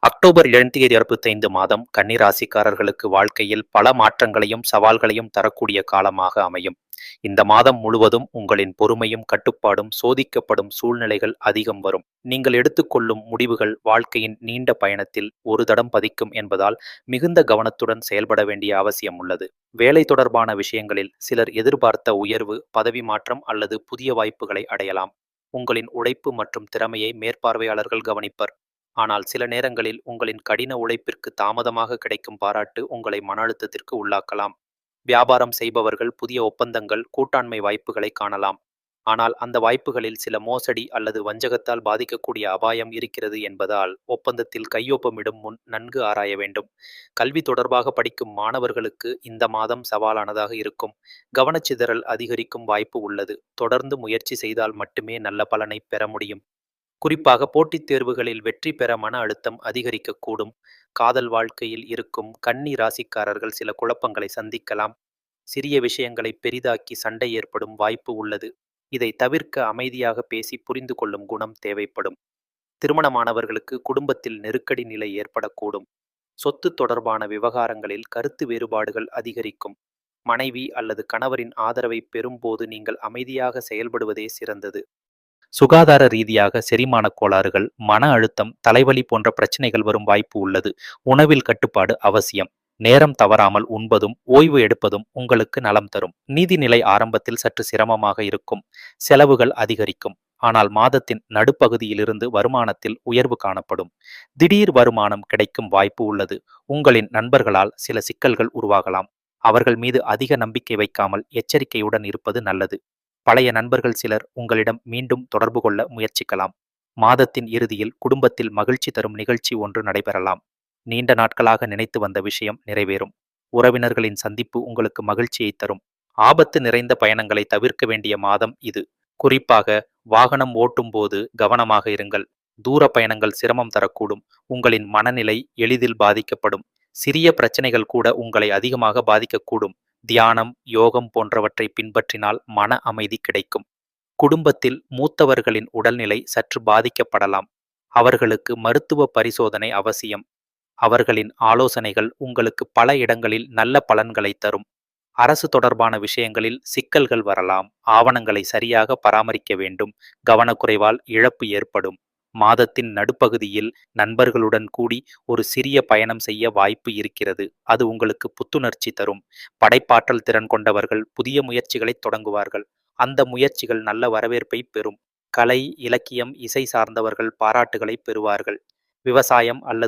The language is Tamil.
அக்டோபர் 2025 மாதம் கன்னி ராசிக்காரர்களுக்கு வாழ்க்கையில் பல மாற்றங்களையும் சவால்களையும் தரக்கூடிய காலமாக அமையும். இந்த மாதம் முழுவதும் உங்களின் பொறுமையும் கட்டுப்பாடும் சோதிக்கப்படும் சூழ்நிலைகள் அதிகம் வரும். நீங்கள் எடுத்துக்கொள்ளும் முடிவுகள் வாழ்க்கையின் நீண்ட பயணத்தில் ஒரு தடம் பதிக்கும் என்பதால் மிகுந்த கவனத்துடன் செயல்பட வேண்டிய அவசியம் உள்ளது. வேலை தொடர்பான விஷயங்களில் சிலர் எதிர்பார்த்த உயர்வு, பதவி மாற்றம் அல்லது புதிய வாய்ப்புகளை அடையலாம். உங்களின் உழைப்பு மற்றும் திறமையை மேற்பார்வையாளர்கள் கவனிப்பர். ஆனால் சில நேரங்களில் உங்களின் கடின உழைப்பிற்கு தாமதமாக கிடைக்கும் பாராட்டு உங்களை மன அழுத்தத்திற்கு உள்ளாக்கலாம். வியாபாரம் செய்பவர்கள் புதிய ஒப்பந்தங்கள், கூட்டாண்மை வாய்ப்புகளை காணலாம். ஆனால் அந்த வாய்ப்புகளில் சில மோசடி அல்லது வஞ்சகத்தால் பாதிக்கக்கூடிய அபாயம் இருக்கிறது என்பதால் ஒப்பந்தத்தில் கையொப்பமிடும் முன் நன்கு ஆராய வேண்டும். கல்வி தொடர்பாக படிக்கும் மாணவர்களுக்கு இந்த மாதம் சவாலானதாக இருக்கும். கவனச்சிதறல் அதிகரிக்கும் வாய்ப்பு உள்ளது. தொடர்ந்து முயற்சி செய்தால் மட்டுமே நல்ல பலனை பெற முடியும். குறிப்பாக போட்டித் தேர்வுகளில் வெற்றி பெற மன அழுத்தம் அதிகரிக்கக்கூடும். காதல் வாழ்க்கையில் இருக்கும் கன்னி ராசிக்காரர்கள் சில குழப்பங்களை சந்திக்கலாம். சிறிய விஷயங்களை பெரிதாக்கி சண்டை ஏற்படும் வாய்ப்பு உள்ளது. இதை தவிர்க்க அமைதியாக பேசி புரிந்து கொள்ளும் குணம் தேவைப்படும். திருமணமானவர்களுக்கு குடும்பத்தில் நெருக்கடி நிலை ஏற்படக்கூடும். சொத்து தொடர்பான விவகாரங்களில் கருத்து வேறுபாடுகள் அதிகரிக்கும். மனைவி அல்லது கணவரின் ஆதரவை பெறும்போது நீங்கள் அமைதியாக செயல்படுவதே சிறந்தது. சுகாதார ரீதியாக செரிமானக் கோளாறுகள், மன அழுத்தம், தலைவலி போன்ற பிரச்சனைகள் வரும் வாய்ப்பு உள்ளது. உணவில் கட்டுப்பாடு அவசியம். நேரம் தவறாமல் உண்பதும் ஓய்வு எடுப்பதும் உங்களுக்கு நலம் தரும். நீதிநிலை ஆரம்பத்தில் சற்று சிரமமாக இருக்கும். செலவுகள் அதிகரிக்கும். ஆனால் மாதத்தின் நடுப்பகுதியிலிருந்து வருமானத்தில் உயர்வு காணப்படும். திடீர் வருமானம் கிடைக்கும் வாய்ப்பு உள்ளது. உங்களின் நண்பர்களால் சில சிக்கல்கள் உருவாகலாம். அவர்கள் மீது அதிக நம்பிக்கை வைக்காமல் எச்சரிக்கையுடன் இருப்பது நல்லது. பழைய நண்பர்கள் சிலர் உங்களிடம் மீண்டும் தொடர்பு கொள்ள முயற்சிக்கலாம். மாதத்தின் இறுதியில் குடும்பத்தில் மகிழ்ச்சி தரும் நிகழ்ச்சி ஒன்று நடைபெறலாம். நீண்ட நாட்களாக நினைத்து வந்த விஷயம் நிறைவேறும். உறவினர்களின் சந்திப்பு உங்களுக்கு மகிழ்ச்சியை தரும். ஆபத்து நிறைந்த பயணங்களை தவிர்க்க வேண்டிய மாதம் இது. குறிப்பாக வாகனம் ஓட்டும் போது கவனமாக இருங்கள். தூர பயணங்கள் சிரமம் தரக்கூடும். உங்களின் மனநிலை எளிதில் பாதிக்கப்படும். சிறிய பிரச்சனைகள் கூட உங்களை அதிகமாக பாதிக்கக்கூடும். தியானம், யோகம் போன்றவற்றை பின்பற்றினால் மன அமைதி கிடைக்கும். குடும்பத்தில் மூத்தவர்களின் உடல்நிலை சற்று பாதிக்கப்படலாம். அவர்களுக்கு மருத்துவ பரிசோதனை அவசியம். அவர்களின் ஆலோசனைகள் உங்களுக்கு பல இடங்களில் நல்ல பலன்களை தரும். அரசு தொடர்பான விஷயங்களில் சிக்கல்கள் வரலாம். ஆவணங்களை சரியாக பராமரிக்க வேண்டும். கவனக்குறைவால் இழப்பு ஏற்படும். மாதத்தின் நடுப்பகுதியில் நண்பர்களுடன் கூடி ஒரு சிறிய பயணம் செய்ய வாய்ப்பு இருக்கிறது. அது உங்களுக்கு புத்துணர்ச்சி தரும். படைப்பாற்றல் திறன் கொண்டவர்கள் புதிய முயற்சிகளை தொடங்குவார்கள். அந்த முயற்சிகள் நல்ல வரவேற்பை பெறும். கலை, இலக்கியம், இசை சார்ந்தவர்கள் பாராட்டுகளை பெறுவார்கள். விவசாயம் அல்லது